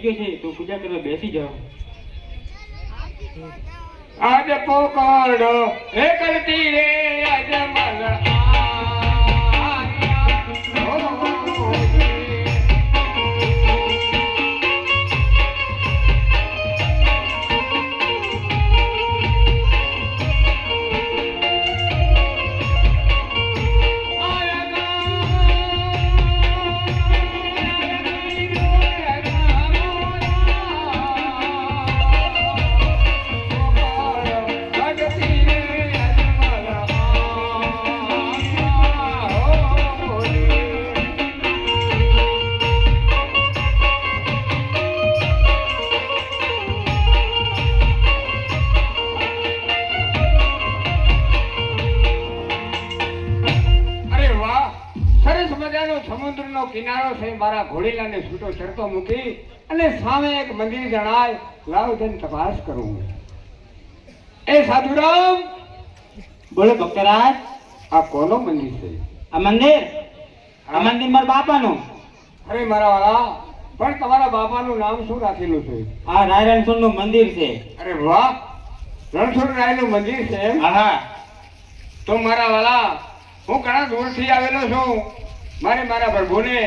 ગયો છે તો પૂજા કરવા બેસી જાઓ. આજ પોકાડો હે કરતી રે અજમલ સમુદ્રનો કિનારો છે. મારા ઘોડીલાને છૂટો ચડતો મૂકી અને સામે એક મંદિર જણાય લાવ જઈને તપાસ કરું. એ સાધુરામ બોલો ભક્તરાજ. આ કોનો મંદિર છે? આ મંદિર મારા બાપાનું. અરે મારા વાલા, પણ તમારા બાપાનું નામ શું રાખેલું છે? આ નારાયણ નું મંદિર છે. અરે વાહ, રણછોડ રાયનું મંદિર છે એમ? હા. તો મારા વાલા, હું ઘણા દૂરથી આવેલો છું. મારે મારા પ્રભુને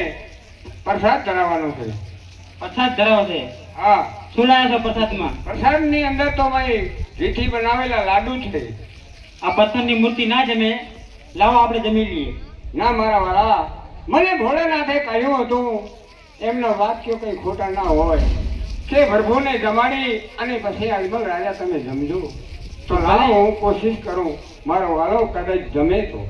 પ્રસાદ ધરાવવાનો છે. પ્રસાદ ધરાવો છે? હા. શું લાયા છો પ્રસાદમાં? પ્રસાદની અંદર તો ભાઈ ઘીથી બનાવેલા લાડુ છે. આ પથ્થરની મૂર્તિ ના જમે, લાવો આપણે જમી લઈએ. ના મારા વાળા, મને ભોળેનાથે કહ્યું હતું એમનો વાક્યો કઈ ખોટા ના હોય કે પ્રભુને જમાડી અને પછી અજમલ રાજા તમે જમજો. તો લાવો હું કોશિશ કરું, મારો વાલો કદાચ જમે તો.